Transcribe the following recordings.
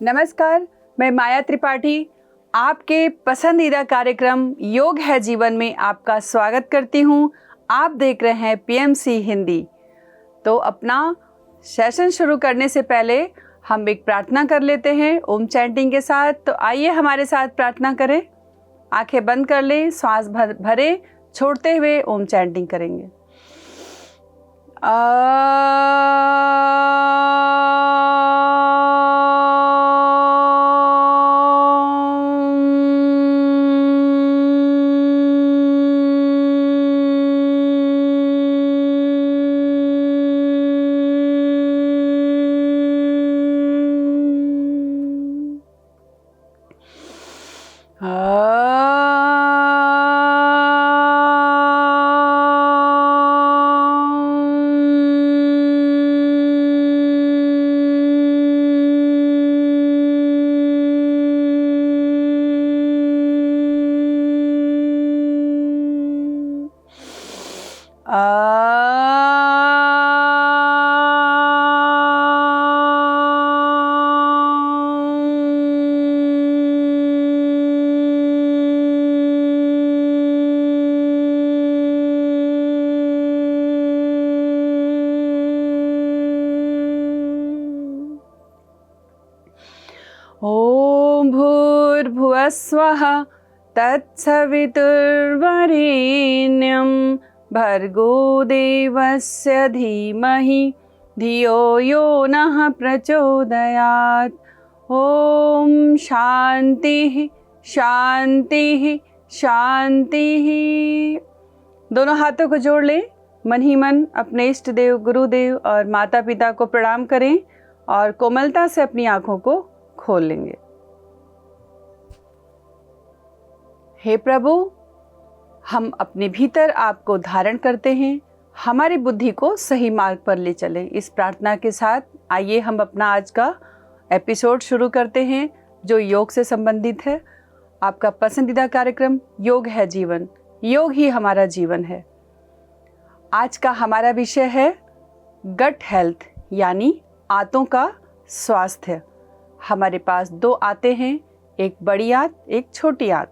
नमस्कार, मैं माया त्रिपाठी आपके पसंदीदा कार्यक्रम योग है जीवन में आपका स्वागत करती हूँ। आप देख रहे हैं पीएमसी हिंदी। तो अपना सेशन शुरू करने से पहले हम एक प्रार्थना कर लेते हैं ओम चैंटिंग के साथ। तो आइए हमारे साथ प्रार्थना करें। आंखें बंद कर लें, श्वास भरे छोड़ते हुए ओम चैंटिंग करेंगे। ॐ भूर्भुवस्वः तत्सवितुर्वरेण्यं भर्गो देवस्य धीमहि धियो यो नः प्रचोदयात्। ॐ शांति शांति शांति। दोनों हाथों को जोड़ लें। मन ही मन अपने इष्ट देव, गुरुदेव और माता पिता को प्रणाम करें और कोमलता से अपनी आंखों को खोल लेंगे। हे प्रभु, हम अपने भीतर आपको धारण करते हैं, हमारी बुद्धि को सही मार्ग पर ले चले। इस प्रार्थना के साथ आइए हम अपना आज का एपिसोड शुरू करते हैं जो योग से संबंधित है। आपका पसंदीदा कार्यक्रम योग है जीवन, योग ही हमारा जीवन है। आज का हमारा विषय है गट हेल्थ, यानी आंतों का स्वास्थ्य। हमारे पास दो आंतें हैं, एक बड़ी आंत, एक छोटी आंत।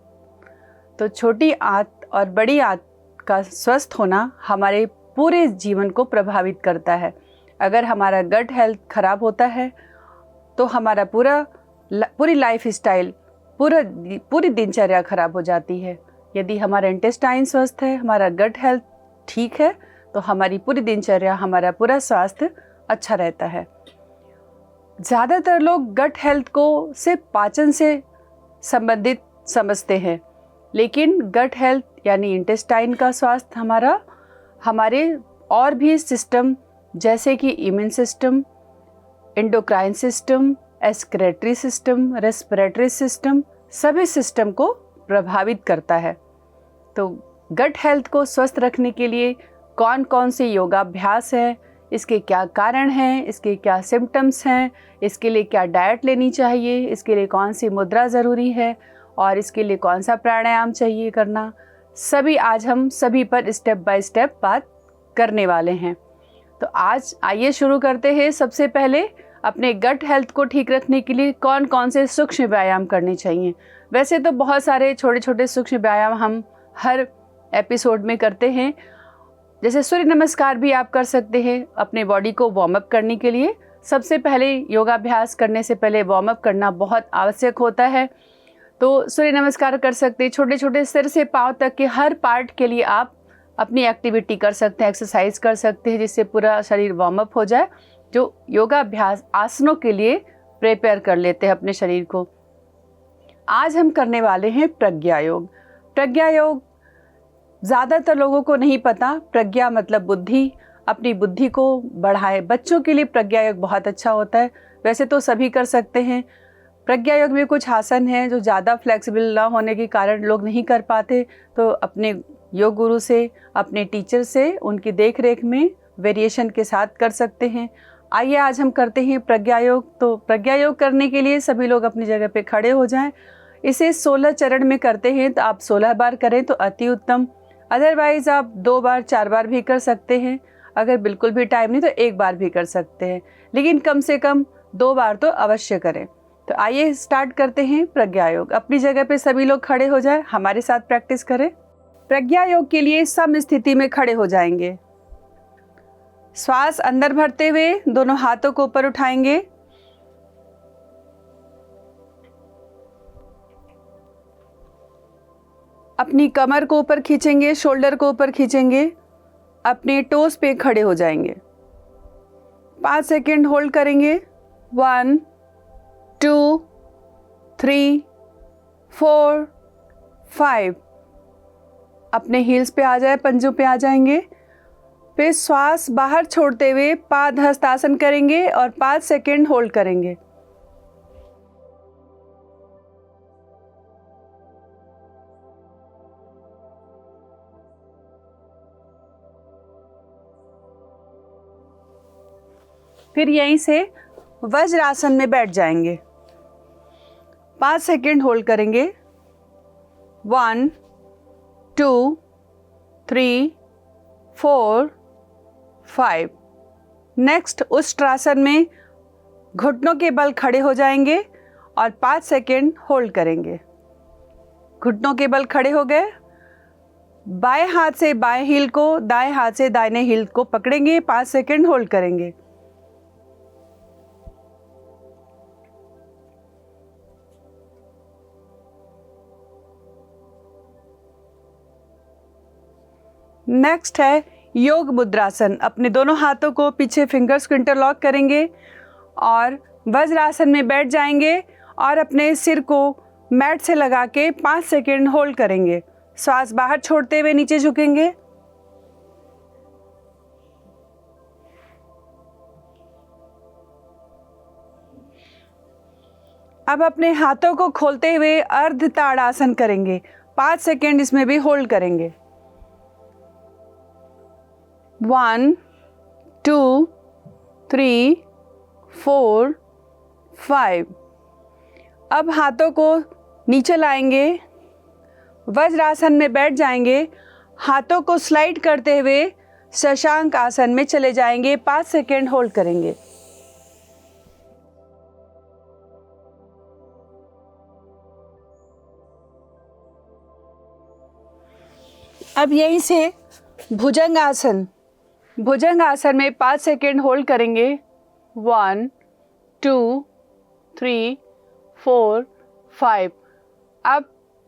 तो छोटी आंत और बड़ी आंत का स्वस्थ होना हमारे पूरे जीवन को प्रभावित करता है। अगर हमारा गट हेल्थ खराब होता है तो हमारा पूरी लाइफ स्टाइल, पूरी दिनचर्या खराब हो जाती है। यदि हमारा इंटेस्टाइन स्वस्थ है, हमारा गट हेल्थ ठीक है, तो हमारी पूरी दिनचर्या, हमारा पूरा स्वास्थ्य अच्छा रहता है। ज़्यादातर लोग गट हेल्थ को सिर्फ पाचन से संबंधित समझते हैं, लेकिन गट हेल्थ यानी इंटेस्टाइन का स्वास्थ्य हमारे और भी सिस्टम जैसे कि immune system, endocrine system, excretory system, respiratory system, सभी सिस्टम को प्रभावित करता है। तो गट हेल्थ को स्वस्थ रखने के लिए कौन कौन से योगाभ्यास हैं, इसके क्या कारण हैं, इसके क्या सिम्टम्स हैं, इसके लिए क्या डाइट लेनी चाहिए, इसके लिए कौन सी मुद्रा ज़रूरी है और इसके लिए कौन सा प्राणायाम चाहिए करना, सभी आज हम सभी पर स्टेप बाय स्टेप बात करने वाले हैं। तो आज आइए शुरू करते हैं। सबसे पहले अपने गट हेल्थ को ठीक रखने के लिए कौन कौन से सूक्ष्म व्यायाम करने चाहिए। वैसे तो बहुत सारे छोटे छोटे सूक्ष्म व्यायाम हम हर एपिसोड में करते हैं, जैसे सूर्य नमस्कार भी आप कर सकते हैं अपने बॉडी को वार्म अप करने के लिए। सबसे पहले योगाभ्यास करने से पहले वार्म अप करना बहुत आवश्यक होता है। तो सूर्य नमस्कार कर सकते हैं। छोटे छोटे सिर से पाँव तक के हर पार्ट के लिए आप अपनी एक्टिविटी कर सकते हैं, एक्सरसाइज कर सकते हैं, जिससे पूरा शरीर वार्म अप हो जाए। जो योगाभ्यास आसनों के लिए प्रिपेयर कर लेते हैं अपने शरीर को। आज हम करने वाले हैं प्रज्ञा योग। प्रज्ञा योग ज़्यादातर लोगों को नहीं पता। प्रज्ञा मतलब बुद्धि, अपनी बुद्धि को बढ़ाए। बच्चों के लिए प्रज्ञा योग बहुत अच्छा होता है, वैसे तो सभी कर सकते हैं। प्रज्ञा योग में कुछ आसन हैं जो ज़्यादा फ्लेक्सिबल ना होने के कारण लोग नहीं कर पाते, तो अपने योग गुरु से, अपने टीचर से उनकी देख रेख में वेरिएशन के साथ कर सकते हैं। आइए आज हम करते हैं प्रज्ञा योग। तो प्रज्ञा योग करने के लिए सभी लोग अपनी जगह पे खड़े हो जाएं। इसे 16 चरण में करते हैं, तो आप 16 बार करें तो अति उत्तम। अदरवाइज़ आप 2 बार 4 बार भी कर सकते हैं। अगर बिल्कुल भी टाइम नहीं तो 1 बार भी कर सकते हैं, लेकिन कम से कम 2 बार तो अवश्य करें। तो आइए स्टार्ट करते हैं प्रज्ञा योग। अपनी जगह पे सभी लोग खड़े हो जाएं, हमारे साथ प्रैक्टिस करें। प्रज्ञा योग के लिए सम स्थिति में खड़े हो जाएंगे। श्वास अंदर भरते हुए दोनों हाथों को ऊपर उठाएंगे। अपनी कमर को ऊपर खींचेंगे, शोल्डर को ऊपर खींचेंगे, अपने टोस पे खड़े हो जाएंगे। 5 सेकेंड होल्ड करेंगे। 1 2 3 4 5। अपने हील्स पे आ जाए, पंजों पे आ जाएंगे। फिर श्वास बाहर छोड़ते हुए पाद हस्तासन करेंगे और 5 सेकेंड होल्ड करेंगे। फिर यहीं से वज्रासन में बैठ जाएंगे। 5 सेकेंड होल्ड करेंगे। 1 2 3 4 5। नेक्स्ट उष्ट्रासन में घुटनों के बल खड़े हो जाएंगे और 5 सेकेंड होल्ड करेंगे। घुटनों के बल खड़े हो गए। बाएं हाथ से बाएं हील को, दाएं हाथ से दाहिने हील को पकड़ेंगे। 5 सेकेंड होल्ड करेंगे। नेक्स्ट है योग मुद्रासन। अपने दोनों हाथों को पीछे फिंगर्स को इंटरलॉक करेंगे और वज्रासन में बैठ जाएंगे और अपने सिर को मैट से लगा के 5 सेकेंड होल्ड करेंगे। श्वास बाहर छोड़ते हुए नीचे झुकेंगे। अब अपने हाथों को खोलते हुए अर्ध ताड़ासन करेंगे। 5 सेकेंड इसमें भी होल्ड करेंगे। 1 2 3 4 5। अब हाथों को नीचे लाएंगे, वज्रासन में बैठ जाएंगे। हाथों को स्लाइड करते हुए शशांक आसन में चले जाएंगे। 5 सेकेंड होल्ड करेंगे। अब यहीं से भुजंग आसन। भुजंग आसन में 5 सेकेंड होल्ड करेंगे। 1 2 3 4 5। अब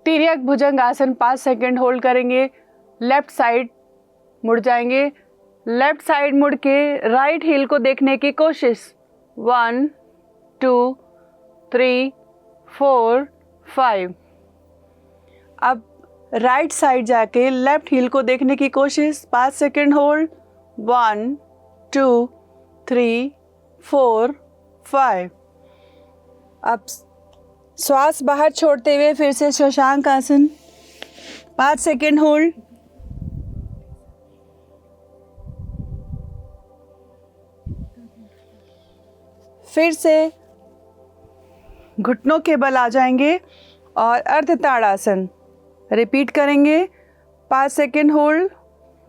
तिर्यक भुजंग आसन 5 सेकेंड होल्ड करेंगे। लेफ्ट साइड मुड़ जाएंगे। लेफ्ट साइड मुड़ के राइट हील को देखने की कोशिश। 1 2 3 4 5। अब राइट साइड जाके लेफ्ट हील को देखने की कोशिश। 5 सेकेंड होल्ड। 1 2 3 4 5। अब श्वास बाहर छोड़ते हुए फिर से शशांक आसन। 5 सेकेंड होल्ड। फिर से घुटनों के बल आ जाएंगे और अर्ध ताड़ासन रिपीट करेंगे। 5 सेकेंड होल्ड।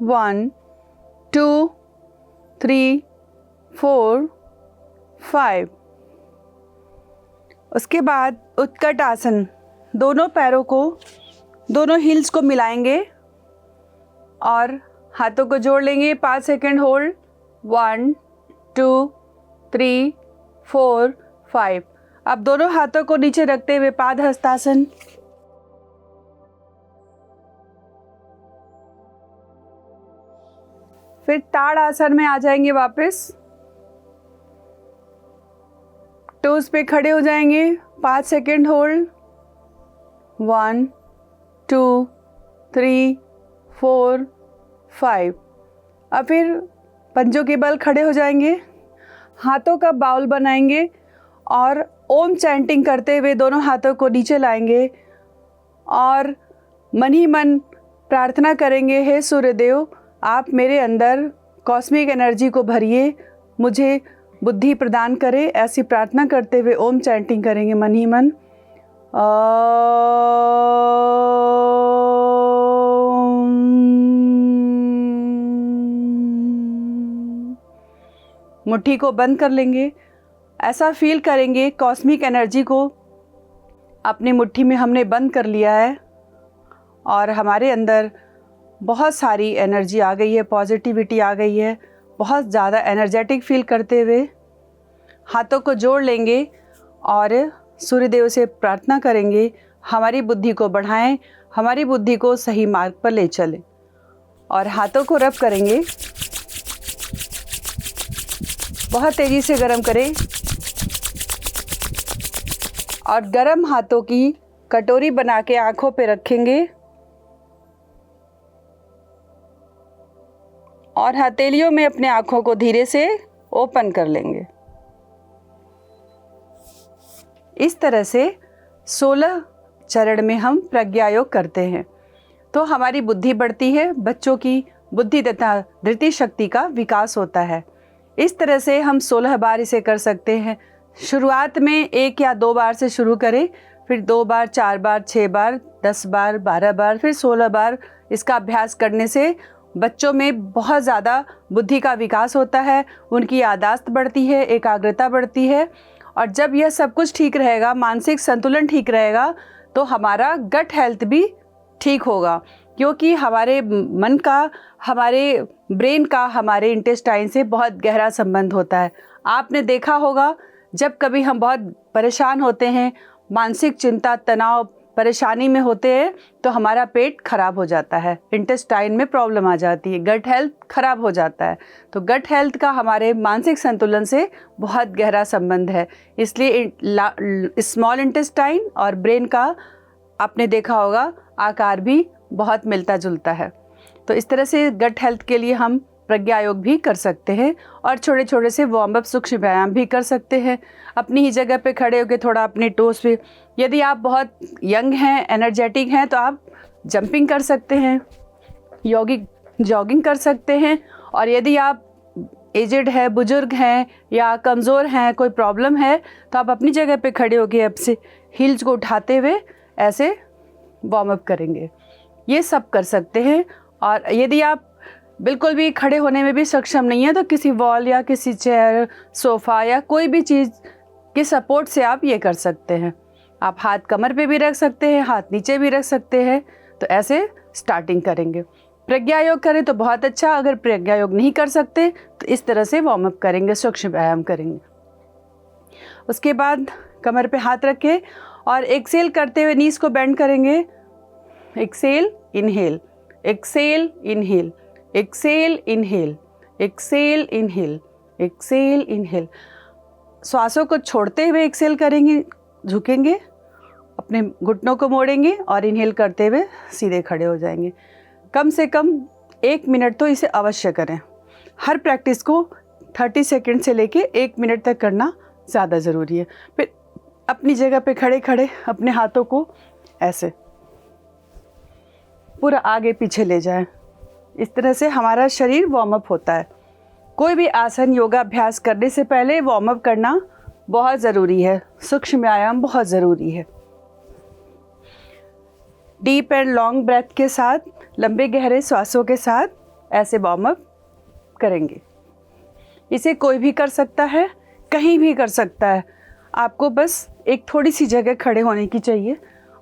1 2 3 4 5। उसके बाद उत्कट आसन। दोनों पैरों को, दोनों हील्स को मिलाएंगे और हाथों को जोड़ लेंगे। 5 सेकेंड होल्ड। 1 2 3 4 5। अब दोनों हाथों को नीचे रखते हुए पाद हस्तासन। फिर ताड़ आसन में आ जाएंगे वापस। टोस पे खड़े हो जाएंगे। 5 सेकेंड होल्ड। 1 2 3 4 5। अब फिर पंजों के बल खड़े हो जाएंगे। हाथों का बाउल बनाएंगे और ओम चैंटिंग करते हुए दोनों हाथों को नीचे लाएंगे और मन ही मन प्रार्थना करेंगे, हे सूर्यदेव, आप मेरे अंदर कॉस्मिक एनर्जी को भरिए, मुझे बुद्धि प्रदान करें। ऐसी प्रार्थना करते हुए ओम चैंटिंग करेंगे मन ही मन। मुट्ठी को बंद कर लेंगे ऐसा फील करेंगे कॉस्मिक एनर्जी को अपनी मुट्ठी में हमने बंद कर लिया है और हमारे अंदर बहुत सारी एनर्जी आ गई है, पॉजिटिविटी आ गई है। बहुत ज़्यादा एनर्जेटिक फील करते हुए हाथों को जोड़ लेंगे और सूर्यदेव से प्रार्थना करेंगे, हमारी बुद्धि को बढ़ाएं, हमारी बुद्धि को सही मार्ग पर ले चलें। और हाथों को रब करेंगे, बहुत तेज़ी से गर्म करें और गर्म हाथों की कटोरी बना के आँखों पे रखेंगे और हथेलियों में अपने आँखों को धीरे से ओपन कर लेंगे। इस तरह से 16 चरण में हम प्रज्ञा योग करते हैं तो हमारी बुद्धि बढ़ती है, बच्चों की बुद्धि तथा धृति शक्ति का विकास होता है। इस तरह से हम 16 बार इसे कर सकते हैं। शुरुआत में 1 या 2 बार से शुरू करें, फिर 2 बार, 4 बार, 6 बार, 10 बार, 12 बार, फिर 16 बार। इसका अभ्यास करने से बच्चों में बहुत ज़्यादा बुद्धि का विकास होता है, उनकी याददाश्त बढ़ती है, एकाग्रता बढ़ती है। और जब यह सब कुछ ठीक रहेगा, मानसिक संतुलन ठीक रहेगा, तो हमारा गट हेल्थ भी ठीक होगा, क्योंकि हमारे मन का, हमारे ब्रेन का, हमारे इंटेस्टाइन से बहुत गहरा संबंध होता है। आपने देखा होगा जब कभी हम बहुत परेशान होते हैं, मानसिक चिंता, तनाव, परेशानी में होते हैं, तो हमारा पेट खराब हो जाता है, इंटेस्टाइन में प्रॉब्लम आ जाती है, गट हेल्थ खराब हो जाता है। तो गट हेल्थ का हमारे मानसिक संतुलन से बहुत गहरा संबंध है। इसलिए स्मॉल इंटेस्टाइन और ब्रेन का आपने देखा होगा आकार भी बहुत मिलता जुलता है। तो इस तरह से गट हेल्थ के लिए हम प्रज्ञा योग भी कर सकते हैं और छोटे छोटे से वार्म अप सूक्ष्म व्यायाम भी कर सकते हैं। अपनी ही जगह पे खड़े होकर थोड़ा अपने टोस पे, यदि आप बहुत यंग हैं, एनर्जेटिक हैं, तो आप जंपिंग कर सकते हैं, जॉगिंग कर सकते हैं। और यदि आप एजेड है, बुजुर्ग हैं या कमज़ोर हैं, कोई प्रॉब्लम है, तो आप अपनी जगह पे खड़े होकर अब से हील्स को उठाते हुए ऐसे वार्म अप करेंगे। ये सब कर सकते हैं। और यदि आप बिल्कुल भी खड़े होने में भी सक्षम नहीं है, तो किसी वॉल या किसी चेयर, सोफ़ा या कोई भी चीज़ के सपोर्ट से आप ये कर सकते हैं। आप हाथ कमर पे भी रख सकते हैं, हाथ नीचे भी रख सकते हैं। तो ऐसे स्टार्टिंग करेंगे। प्रज्ञा योग करें तो बहुत अच्छा, अगर प्रज्ञा योग नहीं कर सकते तो इस तरह से वार्म अप करेंगे, सूक्ष्म व्यायाम करेंगे। उसके बाद कमर पे हाथ रखें और एक्सेल करते हुए नीज को बेंड करेंगे। Exhale, inhale, exhale, inhale, exhale, inhale, exhale, inhale, exhale, inhale. श्वासों को छोड़ते हुए एक्सेल करेंगे, झुकेंगे, अपने घुटनों को मोड़ेंगे और इनहेल करते हुए सीधे खड़े हो जाएंगे। कम से कम 1 मिनट तो इसे अवश्य करें। हर प्रैक्टिस को 30 सेकंड से लेके 1 मिनट तक करना ज़्यादा ज़रूरी है। फिर अपनी जगह पे खड़े खड़े अपने हाथों को ऐसे पूरा आगे पीछे ले जाएं। इस तरह से हमारा शरीर वार्म अप होता है। कोई भी आसन, योगा अभ्यास करने से पहले वार्म अप करना बहुत ज़रूरी है, सूक्ष्म व्यायाम बहुत ज़रूरी है। डीप एंड लॉन्ग ब्रेथ के साथ, लंबे गहरे श्वासों के साथ ऐसे वार्म अप करेंगे। इसे कोई भी कर सकता है, कहीं भी कर सकता है। आपको बस एक थोड़ी सी जगह खड़े होने की चाहिए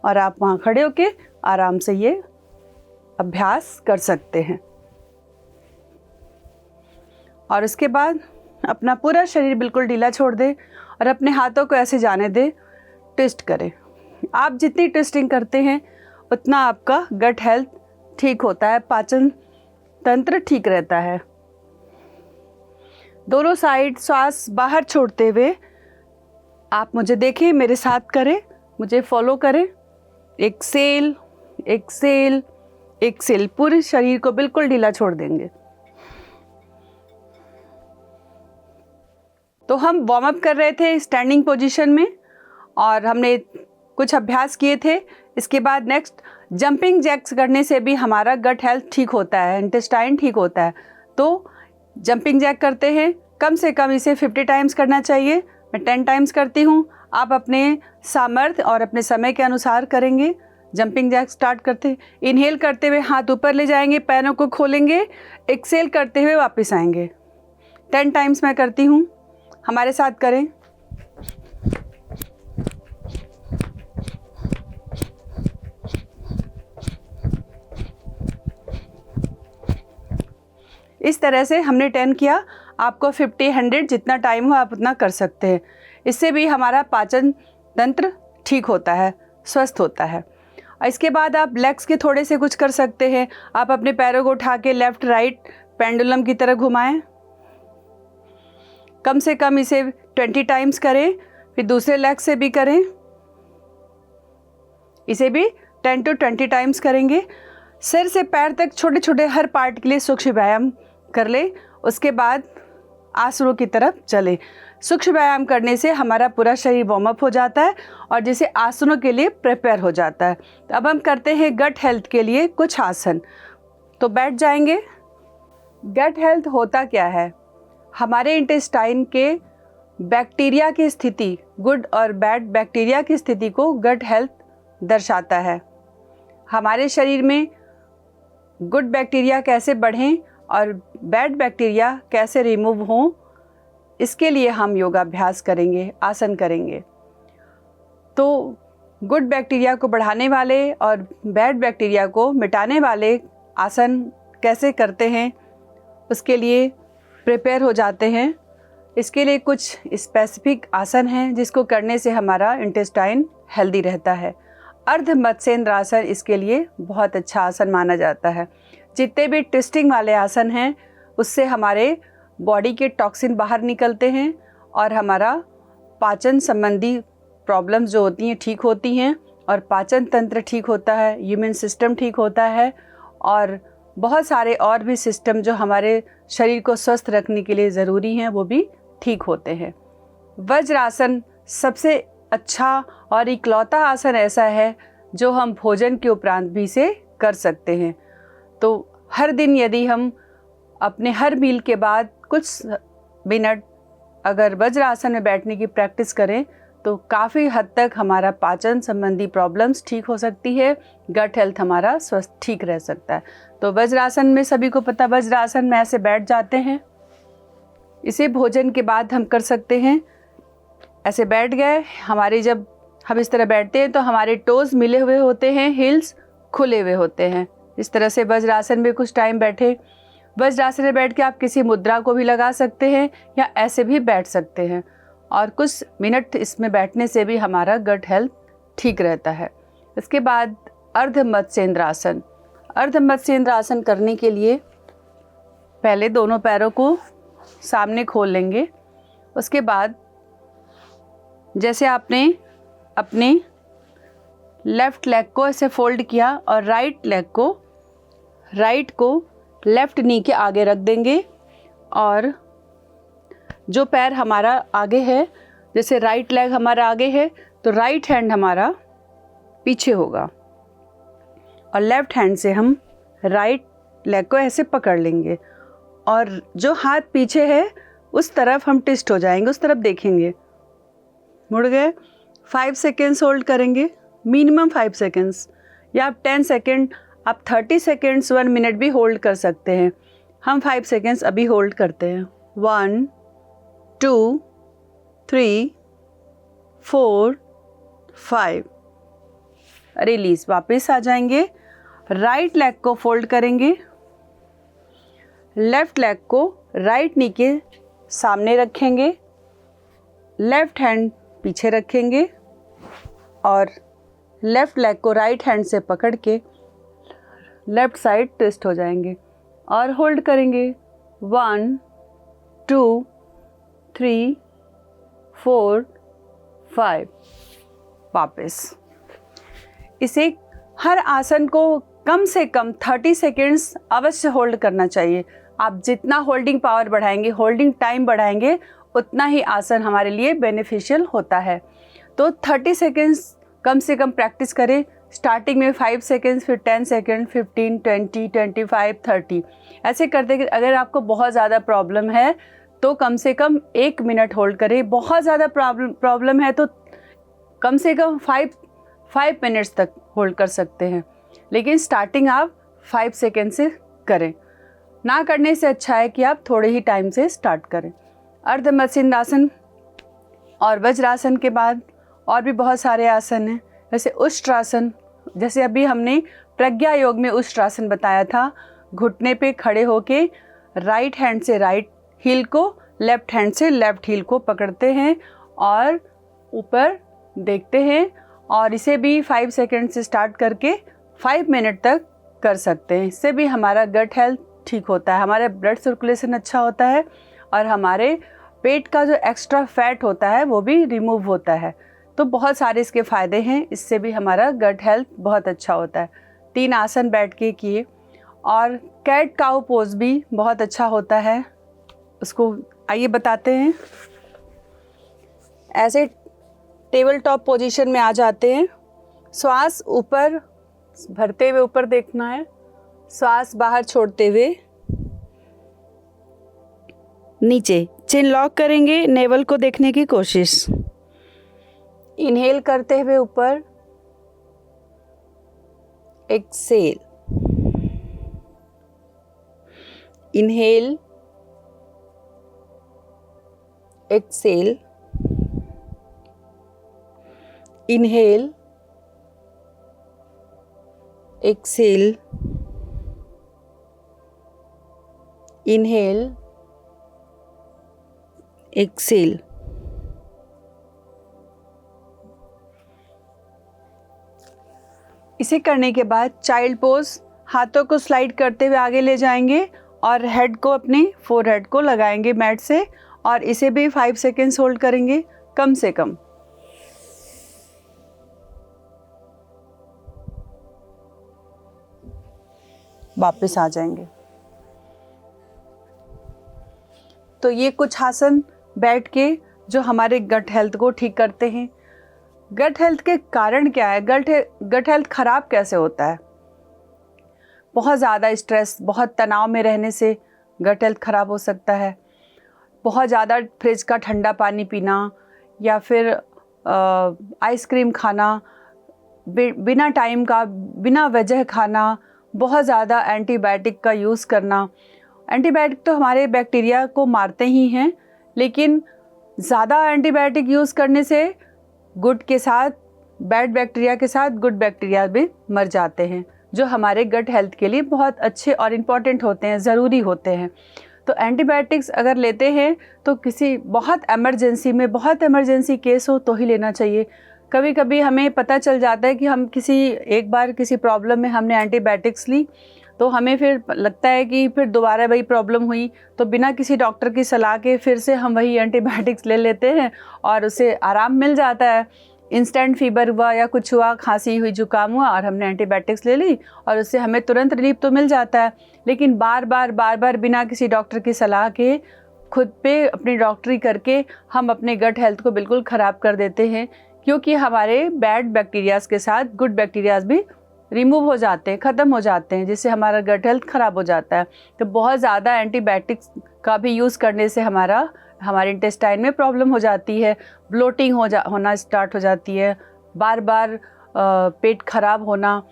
और आप वहाँ खड़े होके आराम से ये अभ्यास कर सकते हैं। और उसके बाद अपना पूरा शरीर बिल्कुल ढीला छोड़ दें और अपने हाथों को ऐसे जाने दें, ट्विस्ट करें। आप जितनी ट्विस्टिंग करते हैं उतना आपका गट हेल्थ ठीक होता है, पाचन तंत्र ठीक रहता है। दोनों साइड श्वास बाहर छोड़ते हुए आप मुझे देखें, मेरे साथ करें, मुझे फॉलो करें। Exhale, exhale, exhale. पूरे शरीर को बिल्कुल ढीला छोड़ देंगे। तो हम वार्म अप कर रहे थे स्टैंडिंग पोजीशन में और हमने कुछ अभ्यास किए थे। इसके बाद नेक्स्ट जंपिंग जैक्स करने से भी हमारा गट हेल्थ ठीक होता है, इंटेस्टाइन ठीक होता है। तो जंपिंग जैक करते हैं, कम से कम इसे 50 टाइम्स करना चाहिए। मैं 10 टाइम्स करती हूँ, आप अपने सामर्थ्य और अपने समय के अनुसार करेंगे। जंपिंग जैक स्टार्ट करते हैं, इनहेल करते हुए हाथ ऊपर ले जाएंगे, पैरों को खोलेंगे, एक्सेल करते हुए वापस आएंगे। 10 टाइम्स मैं करती हूँ, हमारे साथ करें। इस तरह से हमने 10 किया। आपको 50, 100 जितना टाइम हो आप उतना कर सकते हैं। इससे भी हमारा पाचन तंत्र ठीक होता है, स्वस्थ होता है। इसके बाद आप लेग्स के थोड़े से कुछ कर सकते हैं। आप अपने पैरों को उठा के लेफ़्ट राइट पेंडुलम की तरह घुमाएं। कम से कम इसे 20 टाइम्स करें। फिर दूसरे लेग से भी करें, इसे भी 10 to 20 टाइम्स करेंगे। सिर से पैर तक छोटे छोटे हर पार्ट के लिए सूक्ष्म व्यायाम कर ले। उसके बाद आसनों की तरफ चले। सूक्ष्म व्यायाम करने से हमारा पूरा शरीर वार्म अप हो जाता है और जिसे आसनों के लिए प्रिपेयर हो जाता है। तो अब हम करते हैं गट हेल्थ के लिए कुछ आसन। तो बैठ जाएंगे। गट हेल्थ होता क्या है? हमारे इंटेस्टाइन के बैक्टीरिया की स्थिति, गुड और बैड बैक्टीरिया की स्थिति को गट हेल्थ दर्शाता है। हमारे शरीर में गुड बैक्टीरिया कैसे बढ़ें और बैड बैक्टीरिया कैसे रिमूव हों, इसके लिए हम योगाभ्यास करेंगे, आसन करेंगे। तो गुड बैक्टीरिया को बढ़ाने वाले और बैड बैक्टीरिया को मिटाने वाले आसन कैसे करते हैं, उसके लिए प्रिपेयर हो जाते हैं। इसके लिए कुछ स्पेसिफिक आसन हैं जिसको करने से हमारा इंटेस्टाइन हेल्दी रहता है। अर्ध मत्स्येंद्र आसन इसके लिए बहुत अच्छा आसन माना जाता है। जितने भी ट्विस्टिंग वाले आसन हैं उससे हमारे बॉडी के टॉक्सिन बाहर निकलते हैं और हमारा पाचन संबंधी प्रॉब्लम्स जो होती हैं ठीक होती हैं और पाचन तंत्र ठीक होता है, इम्यून सिस्टम ठीक होता है और बहुत सारे और भी सिस्टम जो हमारे शरीर को स्वस्थ रखने के लिए ज़रूरी हैं वो भी ठीक होते हैं। वज्रासन सबसे अच्छा और इकलौता आसन ऐसा है जो हम भोजन के उपरांत भी इसे कर सकते हैं। तो हर दिन यदि हम अपने हर मील के बाद कुछ मिनट अगर वज्रासन में बैठने की प्रैक्टिस करें तो काफ़ी हद तक हमारा पाचन संबंधी प्रॉब्लम्स ठीक हो सकती है, गट हेल्थ हमारा स्वस्थ ठीक रह सकता है। तो वज्रासन में सभी को पता, वज्रासन में ऐसे बैठ जाते हैं। इसे भोजन के बाद हम कर सकते हैं। ऐसे बैठ गए, हमारी जब हम इस तरह बैठते हैं तो हमारे टोज़ मिले हुए होते हैं, हिल्स खुले हुए होते हैं। इस तरह से वज्रासन में कुछ टाइम बैठे। वज्रासन में बैठ के आप किसी मुद्रा को भी लगा सकते हैं या ऐसे भी बैठ सकते हैं और कुछ मिनट इसमें बैठने से भी हमारा गट हेल्थ ठीक रहता है। इसके बाद अर्ध मत्स्येंद्र आसन। अर्ध मत्स्येंद्र आसन करने के लिए पहले दोनों पैरों को सामने खोल लेंगे। उसके बाद जैसे आपने अपने लेफ़्ट लेग को ऐसे फोल्ड किया और राइट को लेफ़्ट नी के आगे रख देंगे और जो पैर हमारा आगे है, जैसे राइट लेग हमारा आगे है तो राइट हैंड हमारा पीछे होगा और लेफ़्ट हैंड से हम राइट लेग को ऐसे पकड़ लेंगे और जो हाथ पीछे है उस तरफ हम ट्विस्ट हो जाएंगे, उस तरफ देखेंगे। मुड़ गए। 5 सेकेंड्स होल्ड करेंगे, मिनिमम 5 सेकेंड्स, या आप 10 सेकेंड, आप 30 सेकेंड्स 1 मिनट भी होल्ड कर सकते हैं। हम 5 सेकेंड्स अभी होल्ड करते हैं। 1 2 3 4 5, रिलीज। वापस आ जाएंगे। राइट लेग को फोल्ड करेंगे, लेफ्ट लेग को राइट नी के सामने रखेंगे, लेफ्ट हैंड पीछे रखेंगे और लेफ्ट लेग को राइट हैंड से पकड़ के लेफ्ट साइड ट्विस्ट हो जाएंगे और होल्ड करेंगे। 1 2 3 4 5, वापस। इसे हर आसन को कम से कम 30 सेकेंड्स अवश्य होल्ड करना चाहिए। आप जितना होल्डिंग पावर बढ़ाएंगे, होल्डिंग टाइम बढ़ाएंगे, उतना ही आसन हमारे लिए बेनिफिशियल होता है। तो 30 सेकेंड्स कम से कम प्रैक्टिस करें। स्टार्टिंग में 5 सेकेंड्स, फिर 10 सेकेंड, 15, 20, 25, 30, ऐसे करते। अगर आपको बहुत ज़्यादा प्रॉब्लम है तो कम से कम 1 मिनट होल्ड करें। बहुत ज़्यादा प्रॉब्लम है तो कम से कम 5 मिनट्स तक होल्ड कर सकते हैं, लेकिन स्टार्टिंग आप 5 सेकेंड से करें। ना करने से अच्छा है कि आप थोड़े ही टाइम से स्टार्ट करें। अर्ध मत्स्येंद्र आसन और वज्रासन के बाद और भी बहुत सारे आसन हैं, जैसे उष्ट्रासन। जैसे अभी हमने प्रज्ञा योग में उष्ट्रासन बताया था, घुटने पे खड़े होके राइट हैंड से राइट हील को, लेफ्ट हैंड से लेफ्ट हील को पकड़ते हैं और ऊपर देखते हैं, और इसे भी 5 सेकंड से स्टार्ट करके 5 मिनट तक कर सकते हैं। इससे भी हमारा गट हेल्थ ठीक होता है, हमारा ब्लड सर्कुलेशन अच्छा होता है और हमारे पेट का जो एक्स्ट्रा फैट होता है वो भी रिमूव होता है। तो बहुत सारे इसके फ़ायदे हैं, इससे भी हमारा गट हेल्थ बहुत अच्छा होता है। 3 आसन बैठ के किए, और कैट काउ पोज भी बहुत अच्छा होता है, उसको आइए बताते हैं। ऐसे टेबल टॉप पोजीशन में आ जाते हैं, श्वास ऊपर भरते हुए ऊपर देखना है, श्वास बाहर छोड़ते हुए नीचे, चिन लॉक करेंगे, नेवल को देखने की कोशिश। इनहेल करते हुए ऊपर, exhale, inhale, exhale, inhale, exhale, inhale, exhale. इसे करने के बाद चाइल्ड पोज, हाथों को स्लाइड करते हुए आगे ले जाएंगे और हेड को, अपने फोरहेड को लगाएंगे मैट से, और इसे भी 5 सेकेंड्स होल्ड करेंगे कम से कम। वापस आ जाएंगे। तो ये कुछ आसन बैठ के जो हमारे गट हेल्थ को ठीक करते हैं। गट हेल्थ के कारण क्या है, गट हेल्थ खराब कैसे होता है? बहुत ज़्यादा स्ट्रेस, बहुत तनाव में रहने से गट हेल्थ खराब हो सकता है। बहुत ज़्यादा फ्रिज का ठंडा पानी पीना, या फिर आइसक्रीम खाना, बिना टाइम का, बिना वजह खाना, बहुत ज़्यादा एंटीबायोटिक का यूज़ करना। एंटीबायोटिक तो हमारे बैक्टीरिया को मारते ही हैं, लेकिन ज़्यादा एंटीबायोटिक यूज़ करने से गुड के साथ, बैड बैक्टीरिया के साथ गुड बैक्टीरिया भी मर जाते हैं, जो हमारे गट हेल्थ के लिए बहुत अच्छे और इम्पॉर्टेंट होते हैं, ज़रूरी होते हैं। तो एंटीबायोटिक्स अगर लेते हैं तो किसी बहुत इमरजेंसी केस हो तो ही लेना चाहिए। कभी कभी हमें पता चल जाता है कि हम एक बार किसी प्रॉब्लम में हमने एंटीबायोटिक्स ली, तो हमें फिर लगता है कि फिर दोबारा वही प्रॉब्लम हुई, तो बिना किसी डॉक्टर की सलाह के फिर से हम वही एंटीबायोटिक्स ले लेते हैं और उससे आराम मिल जाता है। इंस्टेंट फीवर हुआ या कुछ हुआ, खांसी हुई, जुकाम हुआ, और हमने एंटीबायोटिक्स ले ली और उससे हमें तुरंत रिलीफ तो मिल जाता है। लेकिन बार बार बिना किसी डॉक्टर की सलाह के खुद पे अपनी डॉक्टरी करके हम अपने गट हेल्थ को बिल्कुल ख़राब कर देते हैं, क्योंकि हमारे बैड बैक्टीरियाज़ के साथ गुड बैक्टीरियाज़ भी रिमूव हो जाते हैं, ख़त्म हो जाते हैं, जिससे हमारा गट हेल्थ ख़राब हो जाता है। तो बहुत ज़्यादा एंटीबायोटिक्स का भी यूज़ करने से हमारे इंटेस्टाइन में प्रॉब्लम हो जाती है, ब्लोटिंग होना स्टार्ट हो जाती है, बार बार पेट खराब होना,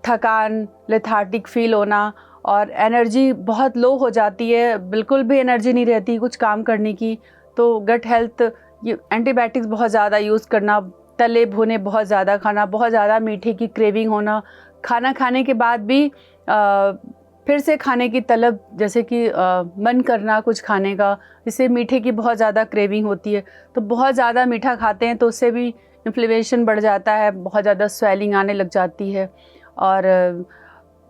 थकान, लेथार्टिक फील होना, और एनर्जी बहुत लो हो जाती है, बिल्कुल भी एनर्जी नहीं रहती कुछ काम करने की। तो गट हेल्थ, ये एंटीबायोटिक्स बहुत ज़्यादा यूज़ करना, तले भुने बहुत ज़्यादा खाना, बहुत ज़्यादा मीठे की क्रेविंग होना, खाना खाने के बाद भी फिर से खाने की तलब, जैसे कि मन करना कुछ खाने का, जिससे मीठे की बहुत ज़्यादा क्रेविंग होती है। तो बहुत ज़्यादा मीठा खाते हैं तो उससे भी इन्फ्लेमेशन बढ़ जाता है, बहुत ज़्यादा स्वेलिंग आने लग जाती है, और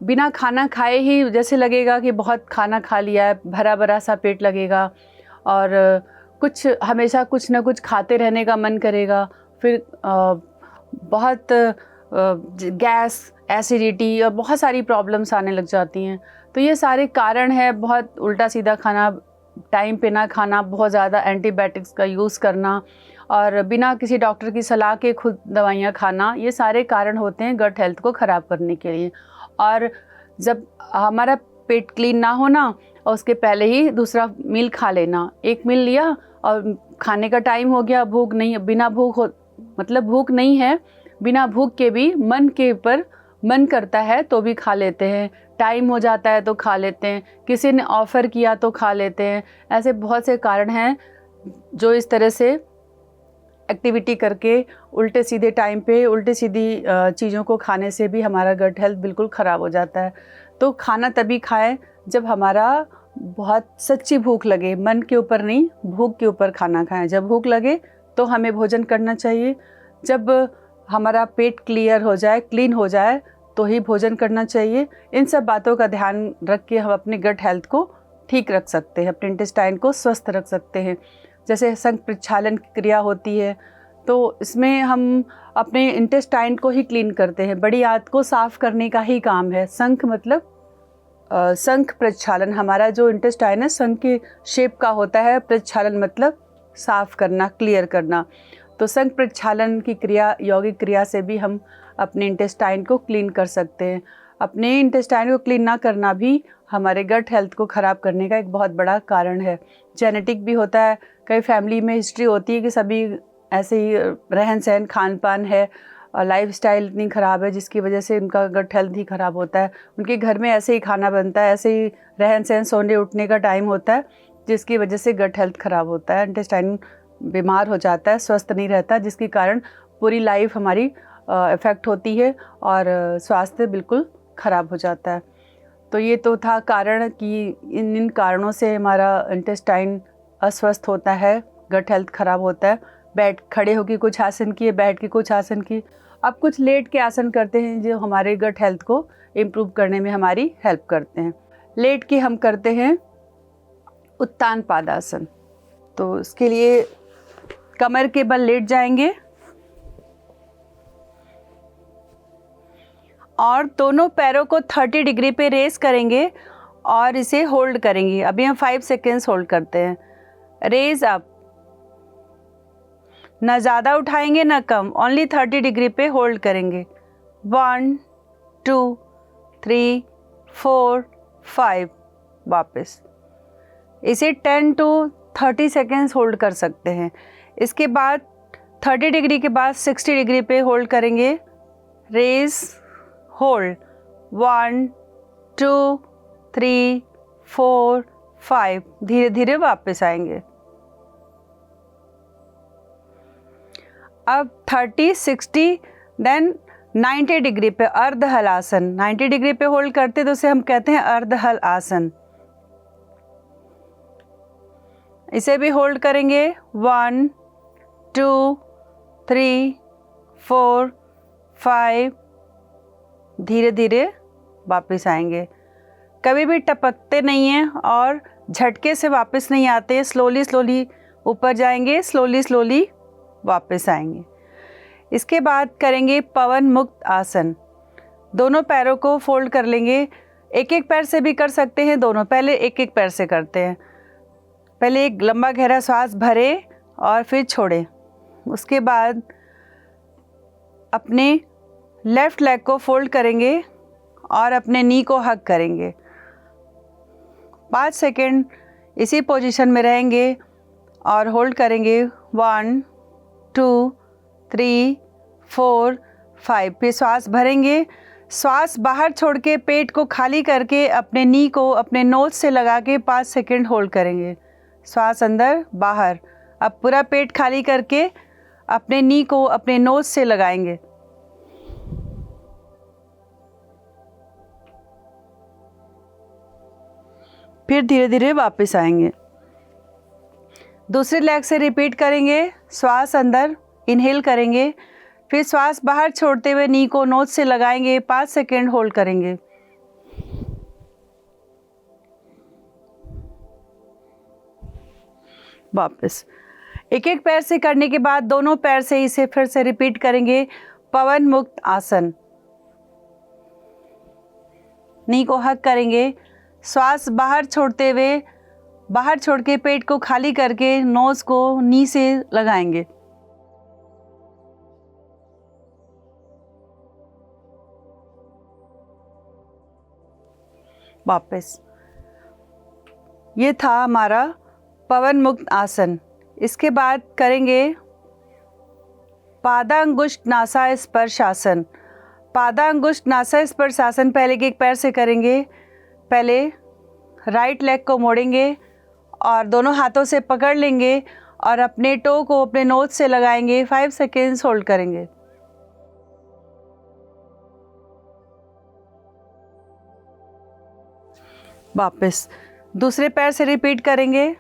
बिना खाना खाए ही जैसे लगेगा कि बहुत खाना खा लिया है, भरा भरा सा पेट लगेगा, और हमेशा कुछ ना कुछ खाते रहने का मन करेगा। फिर बहुत गैस, एसिडिटी और बहुत सारी प्रॉब्लम्स आने लग जाती हैं। तो ये सारे कारण है, बहुत उल्टा सीधा खाना, टाइम पे ना खाना, बहुत ज़्यादा एंटीबायोटिक्स का यूज़ करना, और बिना किसी डॉक्टर की सलाह के खुद दवाइयाँ खाना, ये सारे कारण होते हैं गट हेल्थ को ख़राब करने के लिए। और जब हमारा पेट क्लीन ना होना, और उसके पहले ही दूसरा मील खा लेना, एक मील लिया और खाने का टाइम हो गया, भूख नहीं, बिना भूख नहीं है, बिना भूख के भी मन करता है तो भी खा लेते हैं, टाइम हो जाता है तो खा लेते हैं, किसी ने ऑफ़र किया तो खा लेते हैं। ऐसे बहुत से कारण हैं जो इस तरह से एक्टिविटी करके उल्टे सीधे टाइम पे उल्टे सीधी चीज़ों को खाने से भी हमारा गट हेल्थ बिल्कुल ख़राब हो जाता है। तो खाना तभी खाएं जब हमारा बहुत सच्ची भूख लगे, मन के ऊपर नहीं, भूख के ऊपर खाना खाएं। जब भूख लगे तो हमें भोजन करना चाहिए। जब हमारा पेट क्लियर हो जाए, क्लीन हो जाए, तो ही भोजन करना चाहिए। इन सब बातों का ध्यान रख के हम अपने गट हेल्थ को ठीक रख सकते हैं, अपने इंटेस्टाइन को स्वस्थ रख सकते हैं। जैसे संघ प्रक्षालन की क्रिया होती है, तो इसमें हम अपने इंटेस्टाइन को ही क्लीन करते हैं। बड़ी आंत को साफ़ करने का ही काम है। संघ मतलब संघ प्रक्षालन, हमारा जो इंटेस्टाइन है संघ के शेप का होता है। प्रक्षालन मतलब साफ़ करना, क्लियर करना। तो संघ प्रक्षालन की क्रिया, यौगिक क्रिया से भी हम अपने इंटेस्टाइन को क्लीन कर सकते हैं। अपने इंटेस्टाइन को क्लीन ना करना भी हमारे गट हेल्थ को ख़राब करने का एक बहुत बड़ा कारण है। जेनेटिक भी होता है, कई फैमिली में हिस्ट्री होती है कि सभी ऐसे ही रहन सहन, खान पान है और लाइफस्टाइल इतनी ख़राब है जिसकी वजह से उनका गट हेल्थ ही ख़राब होता है। उनके घर में ऐसे ही खाना बनता है, ऐसे ही रहन सहन, सोने उठने का टाइम होता है, जिसकी वजह से गट हेल्थ ख़राब होता है। इंटेस्टाइन बीमार हो जाता है, स्वस्थ नहीं रहता, जिसके कारण पूरी लाइफ हमारी इफ़ेक्ट होती है और स्वास्थ्य बिल्कुल ख़राब हो जाता है। तो ये तो था कारण कि इन कारणों से हमारा इंटेस्टाइन अस्वस्थ होता है, गट हेल्थ ख़राब होता है। खड़े होकर कुछ आसन किए, बैठ के कुछ आसन किए। अब कुछ लेट के आसन करते हैं जो हमारे गट हेल्थ को इम्प्रूव करने में हमारी हेल्प करते हैं। लेट के हम करते हैं उत्तान पादासन। तो इसके लिए कमर के बल लेट जाएंगे और दोनों पैरों को 30 डिग्री पे रेस करेंगे और इसे होल्ड करेंगे। अभी हम 5 सेकेंड्स होल्ड करते हैं। रेज अप, ना ज़्यादा उठाएंगे ना कम, ओनली 30 डिग्री पे होल्ड करेंगे। 1 2 3 4 5, वापस इसे 10 to 30 सेकेंड्स होल्ड कर सकते हैं। इसके बाद 30 डिग्री के बाद 60 डिग्री पे होल्ड करेंगे। रेज, होल्ड, 1 2 3 4 5, धीरे धीरे वापस आएंगे। अब 30, 60, देन 90 डिग्री पे अर्ध हल आसन। 90 डिग्री पे होल्ड करते तो उसे हम कहते हैं अर्ध हल आसन। इसे भी होल्ड करेंगे। 1 2 3 4 5, धीरे धीरे वापस आएंगे। कभी भी टपकते नहीं हैं और झटके से वापस नहीं आते। स्लोली स्लोली ऊपर जाएंगे, स्लोली स्लोली वापस आएंगे। इसके बाद करेंगे पवन मुक्त आसन। दोनों पैरों को फोल्ड कर लेंगे। एक एक पैर से भी कर सकते हैं दोनों। पहले एक एक पैर से करते हैं। पहले एक लंबा गहरा सांस भरे और फिर छोड़े। उसके बाद अपने लेफ़्ट लेग को फोल्ड करेंगे और अपने नी को हग करेंगे। 5 सेकेंड इसी पोजीशन में रहेंगे और होल्ड करेंगे। 1 2 3 4 5, फिर श्वास भरेंगे। श्वास बाहर छोड़ के पेट को खाली करके अपने नी को अपने नोज से लगा के 5 सेकेंड होल्ड करेंगे। श्वास अंदर बाहर। अब पूरा पेट खाली करके अपने नी को अपने नोज से लगाएंगे। फिर धीरे धीरे वापस आएंगे। दूसरे लेग से रिपीट करेंगे। श्वास अंदर इनहेल करेंगे, फिर श्वास बाहर छोड़ते हुए नी को नोज से लगाएंगे। 5 सेकेंड होल्ड करेंगे। वापस एक एक पैर से करने के बाद दोनों पैर से इसे फिर से रिपीट करेंगे। पवन मुक्त आसन। नी को हग करेंगे। श्वास बाहर छोड़ते हुए, बाहर छोड़ के पेट को खाली करके नोज को नी से लगाएंगे। वापस। ये था हमारा पवन मुक्त आसन। इसके बाद करेंगे पादांगुष्ठ नासा स्पर्श आसन। पादांगुष्ठ नासा स्पर्श आसन पहले के एक पैर से करेंगे। पहले राइट लेग को मोड़ेंगे और दोनों हाथों से पकड़ लेंगे और अपने टो को अपने नोज से लगाएंगे, 5 सेकेंड्स होल्ड करेंगे। वापस दूसरे पैर से रिपीट करेंगे।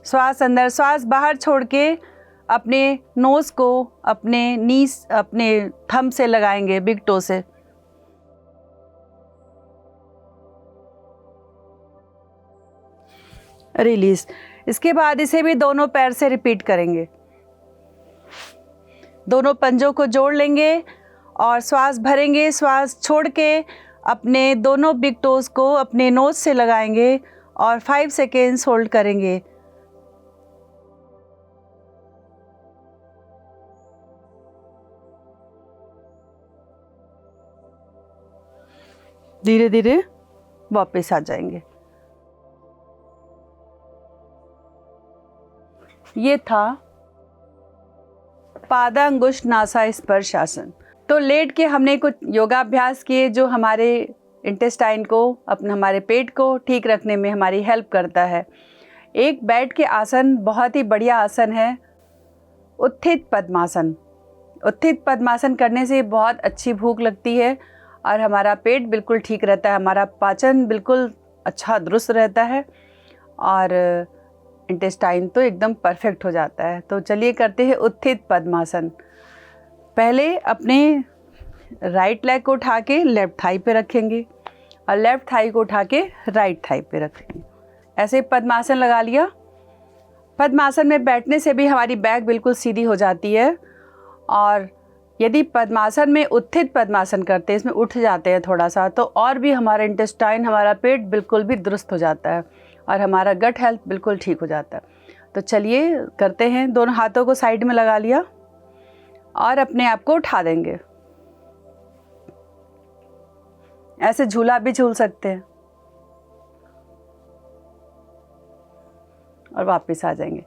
श्वास अंदर, श्वास बाहर छोड़ के अपने नोज को अपने नीज, अपने थंब से लगाएंगे, बिग टो से। रिलीज। इसके बाद इसे भी दोनों पैर से रिपीट करेंगे। दोनों पंजों को जोड़ लेंगे और श्वास भरेंगे, श्वास छोड़ के अपने दोनों बिग टोज को अपने नोज से लगाएंगे और 5 सेकेंड्स होल्ड करेंगे। धीरे धीरे वापस आ जाएंगे। ये था पादांगुष्ठ नासा स्पर्श आसन। तो लेट के हमने कुछ योगाभ्यास किए जो हमारे इंटेस्टाइन को, अपने हमारे पेट को ठीक रखने में हमारी हेल्प करता है। एक बैठ के आसन बहुत ही बढ़िया आसन है, उत्थित पद्मासन। उत्थित पद्मासन करने से बहुत अच्छी भूख लगती है और हमारा पेट बिल्कुल ठीक रहता है, हमारा पाचन बिल्कुल अच्छा दुरुस्त रहता है और इंटेस्टाइन तो एकदम परफेक्ट हो जाता है। तो चलिए करते हैं उत्थित पद्मासन। पहले अपने राइट लेग को उठा के लेफ्ट थाई पे रखेंगे और लेफ्ट थाई को उठा के राइट थाई पे रखेंगे। ऐसे पद्मासन लगा लिया। पद्मासन में बैठने से भी हमारी बैक बिल्कुल सीधी हो जाती है और यदि पद्मासन में उत्थित पद्मासन करते हैं, इसमें उठ जाते हैं थोड़ा सा, तो और भी हमारा इंटेस्टाइन, हमारा पेट बिल्कुल भी दुरुस्त हो जाता है और हमारा गट हेल्थ बिल्कुल ठीक हो जाता है। तो चलिए करते हैं। दोनों हाथों को साइड में लगा लिया और अपने आप को उठा देंगे। ऐसे झूला भी झूल सकते हैं और वापस आ जाएंगे।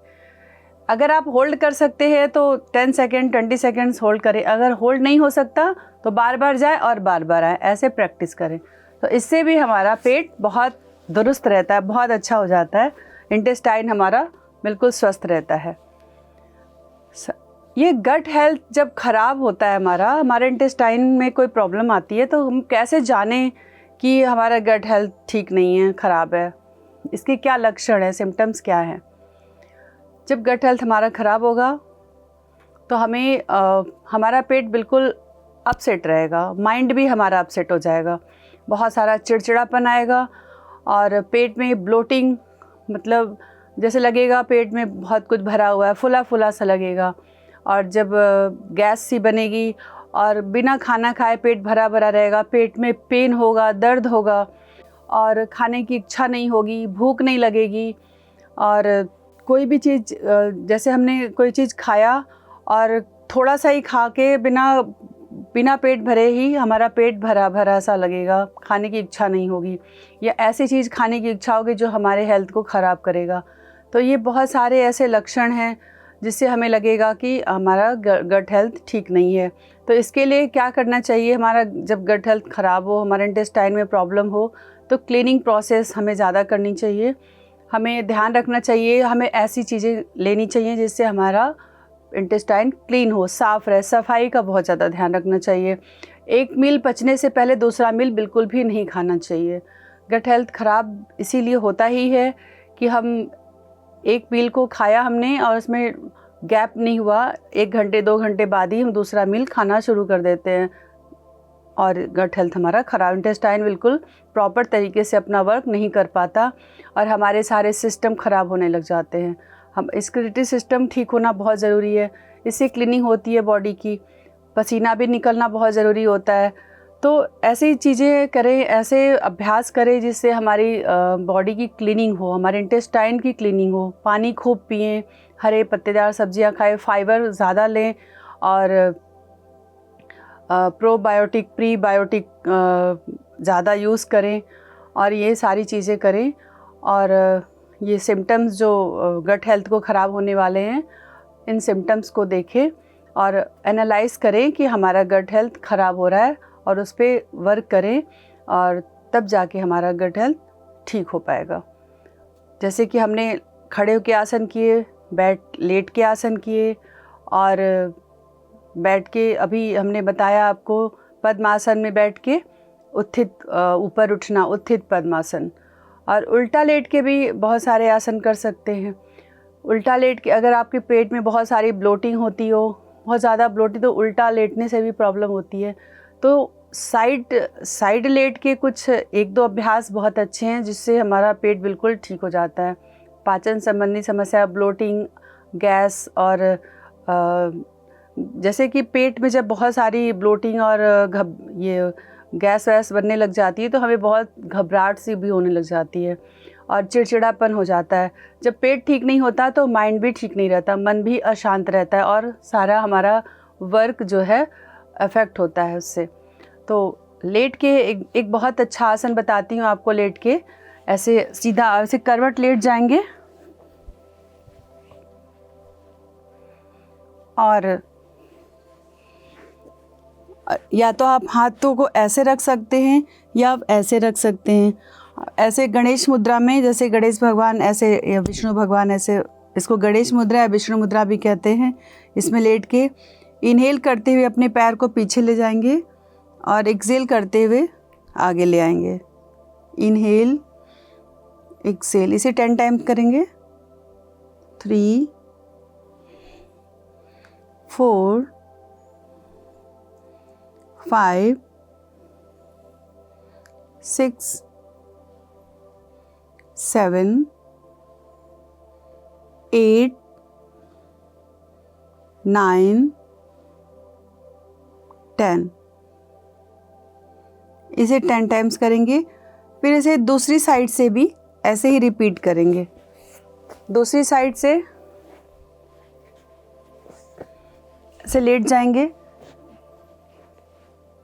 अगर आप होल्ड कर सकते हैं तो 10 सेकेंड 20 सेकेंड्स होल्ड करें। अगर होल्ड नहीं हो सकता तो बार बार जाए और बार बार आए, ऐसे प्रैक्टिस करें। तो इससे भी हमारा पेट बहुत दुरुस्त रहता है, बहुत अच्छा हो जाता है, इंटेस्टाइन हमारा बिल्कुल स्वस्थ रहता है। ये गट हेल्थ जब ख़राब होता है, हमारे इंटेस्टाइन में कोई प्रॉब्लम आती है, तो हम कैसे जानें कि हमारा गट हेल्थ ठीक नहीं है, ख़राब है? इसके क्या लक्षण है, सिम्टम्स क्या हैं? जब गट हेल्थ हमारा ख़राब होगा तो हमें हमारा पेट बिल्कुल अपसेट रहेगा, माइंड भी हमारा अपसेट हो जाएगा, बहुत सारा चिड़चिड़ापन आएगा और पेट में ब्लोटिंग, मतलब जैसे लगेगा पेट में बहुत कुछ भरा हुआ है, फुला फुला सा लगेगा। और जब गैस सी बनेगी और बिना खाना खाए पेट भरा भरा रहेगा, पेट में पेन होगा, दर्द होगा और खाने की इच्छा नहीं होगी, भूख नहीं लगेगी। और कोई भी चीज़, जैसे हमने कोई चीज़ खाया और थोड़ा सा ही खा के बिना पेट भरे ही हमारा पेट भरा भरा सा लगेगा, खाने की इच्छा नहीं होगी, या ऐसी चीज़ खाने की इच्छा होगी जो हमारे हेल्थ को ख़राब करेगा। तो ये बहुत सारे ऐसे लक्षण हैं जिससे हमें लगेगा कि हमारा गट हेल्थ ठीक नहीं है। तो इसके लिए क्या करना चाहिए? हमारा जब गट हेल्थ ख़राब हो, हमारे इंटेस्टाइन में प्रॉब्लम हो, तो क्लीनिंग प्रोसेस हमें ज़्यादा करनी चाहिए। हमें ध्यान रखना चाहिए, हमें ऐसी चीज़ें लेनी चाहिए जिससे हमारा इंटेस्टाइन क्लीन हो, साफ़ रहे। सफाई का बहुत ज़्यादा ध्यान रखना चाहिए। एक मील पचने से पहले दूसरा मील बिल्कुल भी नहीं खाना चाहिए। गट हेल्थ ख़राब इसीलिए होता ही है कि हम एक मील को खाया हमने और उसमें गैप नहीं हुआ, 1 घंटे 2 घंटे बाद ही हम दूसरा मील खाना शुरू कर देते हैं और गट हेल्थ हमारा ख़राब, इंटेस्टाइन बिल्कुल प्रॉपर तरीके से अपना वर्क नहीं कर पाता और हमारे सारे सिस्टम ख़राब होने लग जाते हैं। हम एक्सक्रीटरी सिस्टम ठीक होना बहुत ज़रूरी है, इससे क्लीनिंग होती है बॉडी की, पसीना भी निकलना बहुत ज़रूरी होता है। तो ऐसी चीज़ें करें, ऐसे अभ्यास करें जिससे हमारी बॉडी की क्लीनिंग हो, हमारे इंटेस्टाइन की क्लीनिंग हो। पानी खूब पिएं, हरे पत्तेदार सब्जियां खाएं, फाइबर ज़्यादा लें और प्रोबायोटिक प्रीबायोटिक ज़्यादा यूज़ करें और ये सारी चीज़ें करें। और ये सिम्टम्स जो गट हेल्थ को ख़राब होने वाले हैं, इन सिम्टम्स को देखें और एनालाइज़ करें कि हमारा गट हेल्थ ख़राब हो रहा है और उस पर वर्क करें और तब जाके हमारा गट हेल्थ ठीक हो पाएगा। जैसे कि हमने खड़े होकर आसन किए, लेट के आसन किए, और बैठ के अभी हमने बताया आपको पद्मासन में बैठ के उत्थित ऊपर उठना, उत्थित पद्मासन। और उल्टा लेट के भी बहुत सारे आसन कर सकते हैं। उल्टा लेट के अगर आपके पेट में बहुत सारी ब्लोटिंग होती हो, बहुत ज़्यादा ब्लोटिंग, तो उल्टा लेटने से भी प्रॉब्लम होती है। तो साइड लेट के कुछ 1-2 अभ्यास बहुत अच्छे हैं जिससे हमारा पेट बिल्कुल ठीक हो जाता है। पाचन संबंधी समस्या, ब्लोटिंग, गैस, और जैसे कि पेट में जब बहुत सारी ब्लोटिंग और ये गैस वैस बनने लग जाती है तो हमें बहुत घबराहट सी भी होने लग जाती है और चिड़चिड़ापन हो जाता है। जब पेट ठीक नहीं होता तो माइंड भी ठीक नहीं रहता, मन भी अशांत रहता है और सारा हमारा वर्क जो है अफेक्ट होता है उससे। तो लेट के एक बहुत अच्छा आसन बताती हूँ आपको। लेट के ऐसे सीधा ऐसे करवट लेट जाएंगे और या तो आप हाथों को ऐसे रख सकते हैं या आप ऐसे रख सकते हैं। ऐसे गणेश मुद्रा में, जैसे गणेश भगवान ऐसे या विष्णु भगवान ऐसे, इसको गणेश मुद्रा या विष्णु मुद्रा भी कहते हैं। इसमें लेट के इनहेल करते हुए अपने पैर को पीछे ले जाएंगे और एक्सेल करते हुए आगे ले आएंगे। इनहेल, एक्सेल, इसे 10 टाइम करेंगे। 3, 4, 5, 6, 7, 8, 9, 10। इसे 10 टाइम्स करेंगे। फिर इसे दूसरी साइड से भी ऐसे ही रिपीट करेंगे। दूसरी साइड से ऐसे लेट जाएंगे,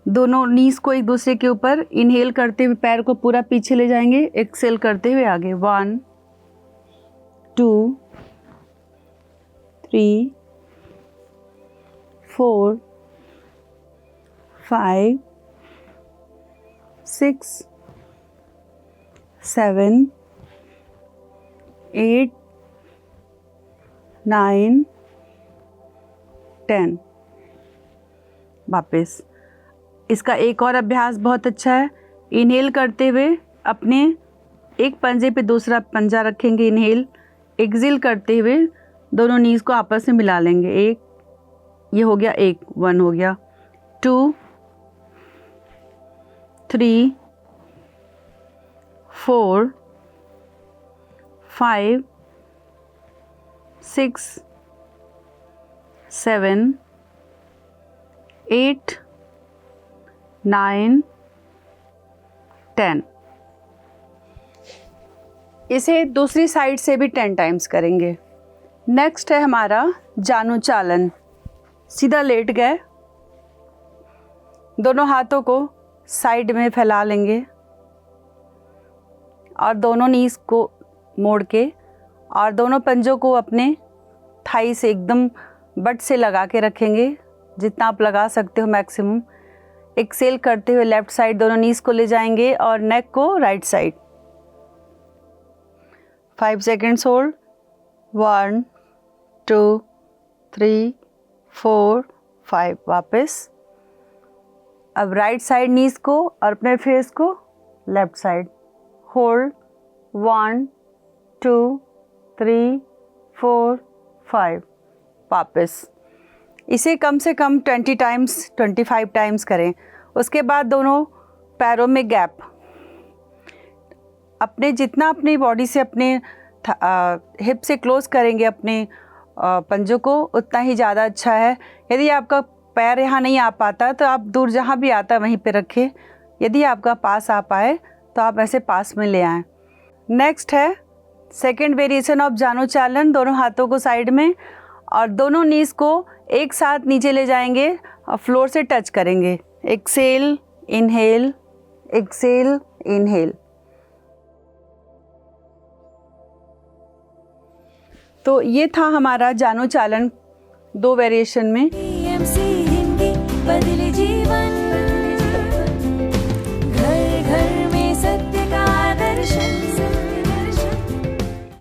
दोनों नीज को एक दूसरे के ऊपर, इनहेल करते हुए पैर को पूरा पीछे ले जाएंगे, एक्सेल करते हुए आगे। 1, 2, 3, 4, 5, 6, 7, 8, 9, 10। वापस इसका एक और अभ्यास बहुत अच्छा है। इनहेल करते हुए अपने एक पंजे पे दूसरा पंजा रखेंगे, इनहेल। एक्सेल करते हुए दोनों नीज को आपस में मिला लेंगे। एक, ये हो गया, 1 हो गया। 2, 3, 4, 5, 6, 7, 8, 9, 10। इसे दूसरी साइड से भी 10 टाइम्स करेंगे। नेक्स्ट है हमारा जानु चालन। सीधा लेट गए, दोनों हाथों को साइड में फैला लेंगे और दोनों नीज को मोड़ के और दोनों पंजों को अपने थाई से एकदम बट से लगा के रखेंगे, जितना आप लगा सकते हो मैक्सिमम। एक्सेल करते हुए लेफ्ट साइड दोनों नीज को ले जाएंगे और नेक को राइट साइड। 5 seconds hold. 1, 2, 3, 4, 5। वापस अब राइट साइड नीज को और अपने फेस को लेफ्ट साइड होल्ड। 1, 2, 3, 4, 5। वापस इसे कम से कम 20 टाइम्स, 25 टाइम्स करें। उसके बाद दोनों पैरों में गैप, अपने जितना अपनी बॉडी से अपने हिप से क्लोज करेंगे अपने पंजों को, उतना ही ज़्यादा अच्छा है। यदि आपका पैर यहाँ नहीं आ पाता तो आप दूर जहाँ भी आता है वहीं पे रखें। यदि आपका पास आ पाए तो आप ऐसे पास में ले आएँ। नेक्स्ट है सेकेंड वेरिएशन ऑफ जानु चालन। दोनों हाथों को साइड में और दोनों नीज को एक साथ नीचे ले जाएंगे और फ्लोर से टच करेंगे। Exhale, inhale, exhale, inhale. तो ये था हमारा जानु चालन 2 वेरिएशन में। बदले जीवन।